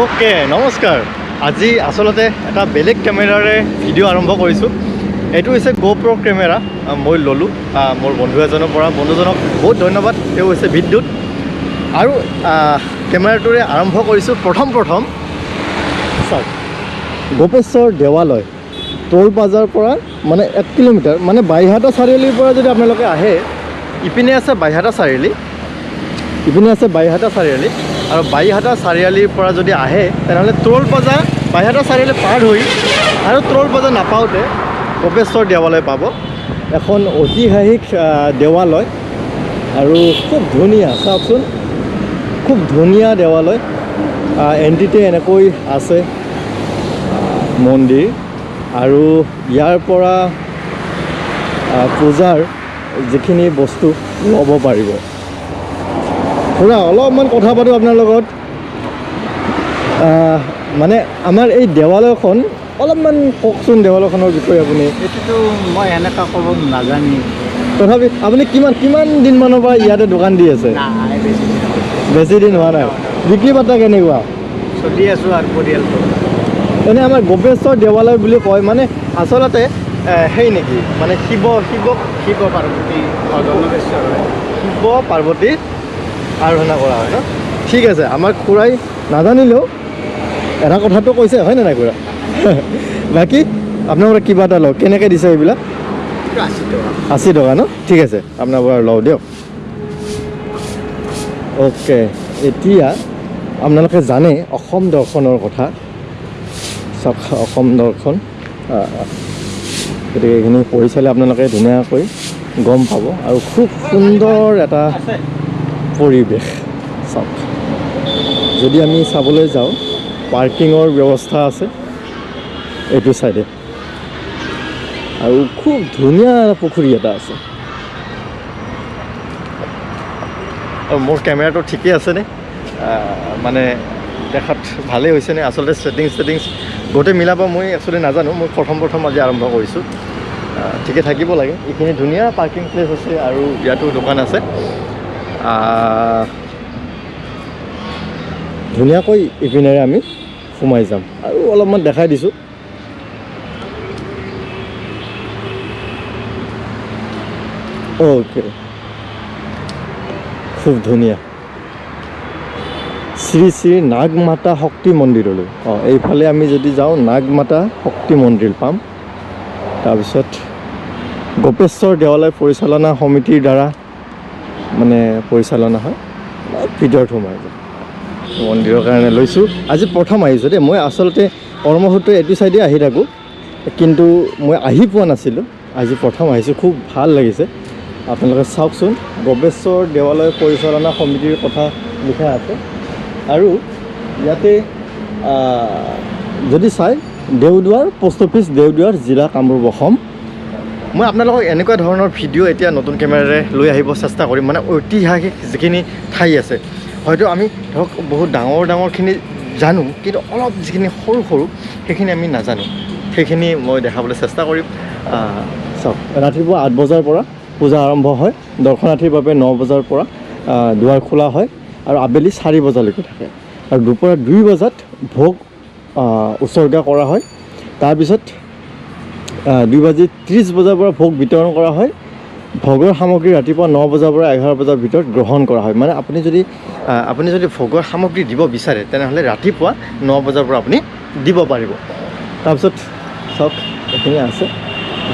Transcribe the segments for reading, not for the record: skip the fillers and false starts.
okay নমস্কাৰ আজি আসলতে এটা বেলেগ কেমেৰাৰে ভিডিঅ' আৰম্ভ কৰিছোঁ এইটো হৈছে GoPro কেমেৰা মই ল'লোঁ মোৰ বন্ধু এজনৰ পৰা বন্ধুজনক বহুত ধন্যবাদ তেওঁ হৈছে বিদ্যুৎ আৰু কেমেৰাটোৰে আৰম্ভ কৰিছোঁ প্ৰথম চাওক গোপেশ্বৰ দেৱালয় টোল প্লাজাৰ পৰা মানে 1 কিলোমিটাৰ মানে বাইহাটা চাৰিআলিৰ পৰা যদি আপোনালোকে আহে ইপিনে আছে বাইহাটা চাৰিআলি আৰু বাইহাটা চাৰিআলিৰ পৰা যদি আহে তেনেহ'লে টোল প্লাজা বাইহাটা চাৰিআলি পাৰ হৈ আৰু টোল প্লাজা নাপাওঁতে গোপেশ্বৰ দেৱালয় পাব এখন ঐতিহাসিক দেৱালয় আৰু খুব ধুনীয়া চাওকচোন খুব ধুনীয়া দেৱালয় এণ্ট্ৰিতে এনেকৈ আছে মন্দিৰ আৰু ইয়াৰ পৰা পূজাৰ যিখিনি বস্তু ল'ব পাৰিব খুৰা অলপমান কথা পাতোঁ আপোনাৰ লগত মানে আমাৰ এই দেৱালয়খন অলপমান কওকচোন দেৱালয়খনৰ বিষয়ে আপুনি এইটোতো মই এনেকুৱা ক'ব নাজানি তথাপি আপুনি কিমান দিনমানৰ পৰা ইয়াতে দোকান দি আছে নাই বেছি দিন হোৱা নাই বিক্ৰী বাৰ্তা কেনেকুৱা চলি আছোঁ আৰু পৰিয়ালটো এনে আমাৰ গোপেশ্বৰ দেৱালয় বুলি কয় মানে আচলতে সেই নেকি মানে শিৱ পাৰ্বতী জনবেশ্বৰ হয় শিৱ পাৰ্বতী আৰাধনা কৰা হয় ন ঠিক আছে আমাৰ খুৰাই নাজানিলেও এটা কথাটো কৈছে হয়নে নাই খুৰা বাকী আপোনাৰ পৰা কিবা এটা লওক কেনেকৈ দিছে এইবিলাক 80 টকা ন ঠিক আছে আপোনাৰ পৰা লওঁ দিয়ক অ'কে এতিয়া আপোনালোকে জানে অসম দৰ্শনৰ কথা চাওক অসম দৰ্শন গতিকে এইখিনি পঢ়ি চালে আপোনালোকে ধুনীয়াকৈ গম পাব আৰু খুব সুন্দৰ এটা পৰিৱেশ চাওক যদি আমি চাবলৈ যাওঁ পাৰ্কিঙৰ ব্যৱস্থা আছে এইটো চাইডে আৰু খুব ধুনীয়া পুখুৰী এটা আছে আৰু মোৰ কেমেৰাটো ঠিকেই আছেনে মানে দেখাত ভালেই হৈছেনে আচলতে ছেটিংছ গোটেই মিলাব মই একচুৱেলি নাজানো মই প্ৰথম আজি আৰম্ভ কৰিছোঁ ঠিকে থাকিব লাগে এইখিনি ধুনীয়া পাৰ্কিং প্লেচ আছে আৰু ইয়াতো দোকান আছে ধুনীয়াকৈ ইপিনেৰে আমি সোমাই যাম আৰু অলপমান দেখাই দিছোঁ অ'কে খুব ধুনীয়া শ্ৰী শ্ৰী নাগমাতা শক্তি মন্দিৰলৈ এইফালে আমি যদি যাওঁ নাগমাতা শক্তি মন্দিৰ পাম তাৰপিছত গোপেশ্বৰ দেৱালয় পৰিচালনা সমিতিৰ দ্বাৰা মানে পৰিচালনা হয় ভিতৰত সোমাই যায় মন্দিৰৰ কাৰণে লৈছোঁ আজি প্ৰথম আহিছোঁ দেই মই আচলতে কৰ্মসূত্ৰে এইটো চাইডে আহি থাকোঁ কিন্তু মই আহি পোৱা নাছিলোঁ আজি প্ৰথম আহিছোঁ খুব ভাল লাগিছে আপোনালোকে চাওকচোন গোপেশ্বৰ দেৱালয় পৰিচালনা সমিতিৰ কথা লিখা আছে আৰু ইয়াতে যদি চাই দেওদুৱাৰ পোষ্ট অফিচ দেওদুৱাৰ জিলা কামৰূপ অসম মই আপোনালোকক এনেকুৱা ধৰণৰ ভিডিঅ' এতিয়া নতুন কেমেৰাৰে লৈ আহিব চেষ্টা কৰিম মানে ঐতিহাসিক যিখিনি ঠাই আছে হয়তো আমি ধৰক বহুত ডাঙৰখিনি জানো কিন্তু অলপ যিখিনি সৰু সেইখিনি আমি নাজানো সেইখিনি মই দেখাবলৈ চেষ্টা কৰিম চাওক ৰাতিপুৱা 8 বজাৰ পৰা পূজা আৰম্ভ হয় দৰ্শনাৰ্থীৰ বাবে 9 বজাৰ পৰা দুৱাৰ খোলা হয় আৰু আবেলি 4 বজালৈকে থাকে আৰু দুপৰীয়া 2 বজাত ভোগ উৎসৰ্গা কৰা হয় তাৰপিছত 2:30 বজাৰ পৰা ভোগ বিতৰণ কৰা হয় ভোগৰ সামগ্ৰী ৰাতিপুৱা 9 বজাৰ পৰা 11 বজাৰ ভিতৰত গ্ৰহণ কৰা হয় মানে আপুনি যদি ভোগৰ সামগ্ৰী দিব বিচাৰে তেনেহ'লে ৰাতিপুৱা 9 বজাৰ পৰা আপুনি দিব পাৰিব তাৰপিছত চাওক এইখিনি আছে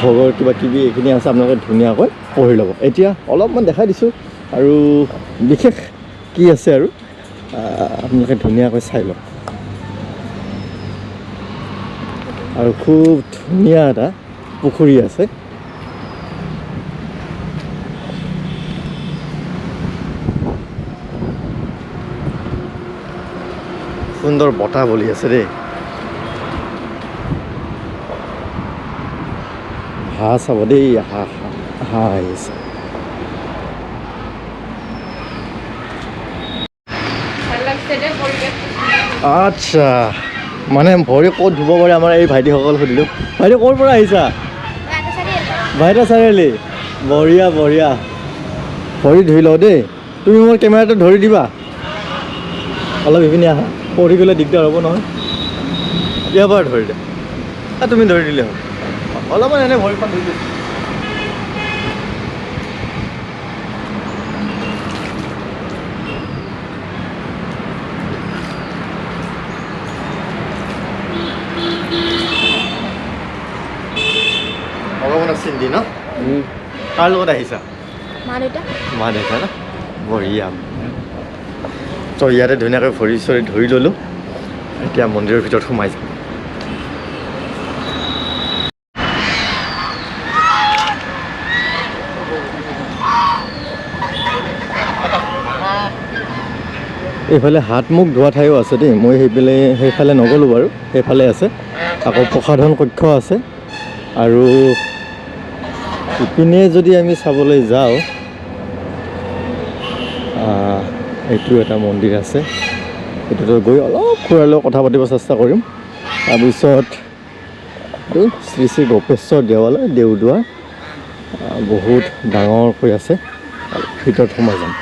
ভোগৰ কিবাকিবি এইখিনি আছে আপোনালোকে ধুনীয়াকৈ পঢ়ি ল'ব এতিয়া অলপমান দেখাই দিছোঁ আৰু বিশেষ কি আছে আৰু আপোনালোকে ধুনীয়াকৈ চাই লওক আৰু খুব ধুনীয়া এটা পুখুৰী আছে সুন্দৰ বতাহ বলি আছে দেই হাঁহ চাব দেই হাঁহ আহিছে আচ্ছা মানে ভৰি ক'ত ধুব পাৰে আমাৰ এই ভাইটিসকল সুধিলোঁ ভাইটি ক'ৰ পৰা আহিছা বাইহাটা চাৰিআলি বঢ়িয়া ভৰি ধুই লওঁ দেই তুমি মোৰ কেমেৰাটো ধৰি দিবা অলপ ইপিনে আহা পৰি গ'লে দিগদাৰ হ'ব নহয় ইয়াৰ পৰা ধৰি দে তুমি ধৰি দিলে হ'ল অলপমান এনে ভৰিখন ধৰি দিছোঁ ভগৱানক চিন্তি ন কাৰ লগত আহিছা মা দেউতা মা দেউতা ন বঢ়িয়া তো ইয়াতে ধুনীয়াকৈ ভৰি চৰি ধৰি ল'লোঁ এতিয়া মন্দিৰৰ ভিতৰত সোমাই যাম এইফালে হাত মুখ ধোৱা ঠাইও আছে দেই মই সেইফালে নগ'লোঁ বাৰু সেইফালে আছে আকৌ প্ৰসাধন কক্ষ আছে আৰু ইপিনে যদি আমি চাবলৈ যাওঁ এইটো এটা মন্দিৰ আছে এইটোতো গৈ অলপ খুৰালৈ কথা পাতিব চেষ্টা কৰিম তাৰপিছত এইটো শ্ৰী শ্ৰী গোপেশ্বৰ দেৱালয় দেওদুৱাৰ বহুত ডাঙৰকৈ আছে ভিতৰত সোমাই যাম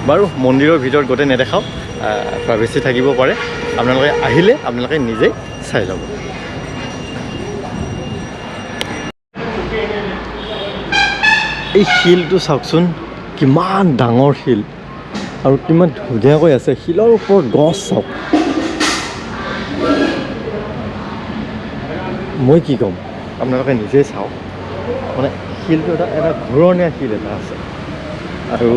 বাৰু মন্দিৰৰ ভিতৰত গোটেই নেদেখাওঁ প্ৰাইভেচি থাকিব পাৰে আপোনালোকে আহিলে আপোনালোকে নিজেই চাই ল'ব এই শিলটো চাওকচোন কিমান ডাঙৰ শিল আৰু কিমান ধুনীয়াকৈ আছে শিলৰ ওপৰত গছ চাওক মই কি ক'ম আপোনালোকে নিজেই চাওক মানে শিলটো এটা ঘূৰণীয়া শিল এটা আছে আৰু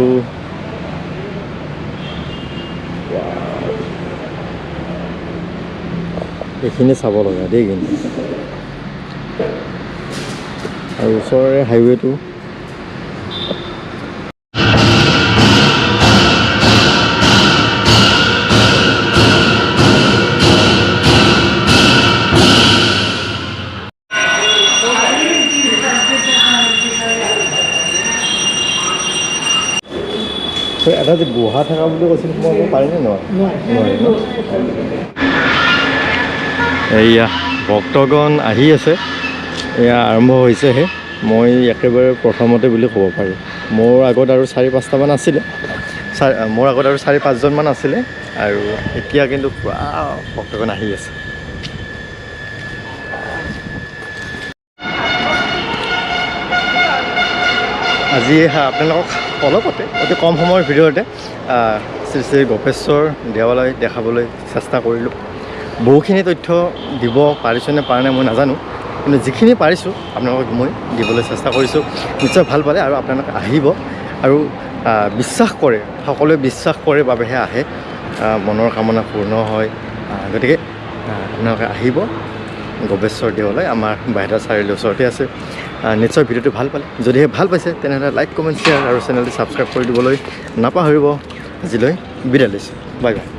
এইখিনি চাব লগা দেই কিন্তু আৰু ওচৰৰে হাইৱেটো এটা যে গুহা থকা বুলি কৈছিল সোমাব পাৰিনে নোৱাৰে ন এয়া ভক্তগণ আহি আছে এয়া আৰম্ভ হৈছেহে মই একেবাৰে প্ৰথমতে বুলি ক'ব পাৰি মোৰ আগত আৰু 4-5টামান আছিলে মোৰ আগত আৰু 4-5জনমান আছিলে আৰু এতিয়া কিন্তু পুৰা ভক্তগণ আহি আছে আজি আপোনালোকক অলপতে অতি কম সময়ৰ ভিতৰতে শ্ৰী শ্ৰী গোপেশ্বৰ দেৱালয় দেখাবলৈ চেষ্টা কৰিলোঁ বহুখিনি তথ্য দিব পাৰিছোঁনে পৰা নাই মই নাজানো কিন্তু যিখিনি পাৰিছোঁ আপোনালোকক মই দিবলৈ চেষ্টা কৰিছোঁ নিশ্চয় ভাল পালে আৰু আপোনালোকে আহিব আৰু বিশ্বাস কৰে সকলোৱে বিশ্বাস কৰে বাবেহে আহে মনৰ কামনা পূৰ্ণ হয় গতিকে আপোনালোকে আহিব গোপেশ্বৰ দেৱালয় আমাৰ বাইহাটা চাৰিআলিৰ ওচৰতে আছে নিশ্চয় ভিডিঅ'টো ভাল পালে যদিহে ভাল পাইছে তেনেহ'লে লাইক কমেণ্ট শ্বেয়াৰ আৰু চেনেলটো ছাবস্ক্ৰাইব কৰি দিবলৈ নাপাহৰিব আজিলৈ বিদায় লৈছোঁ বাই বাই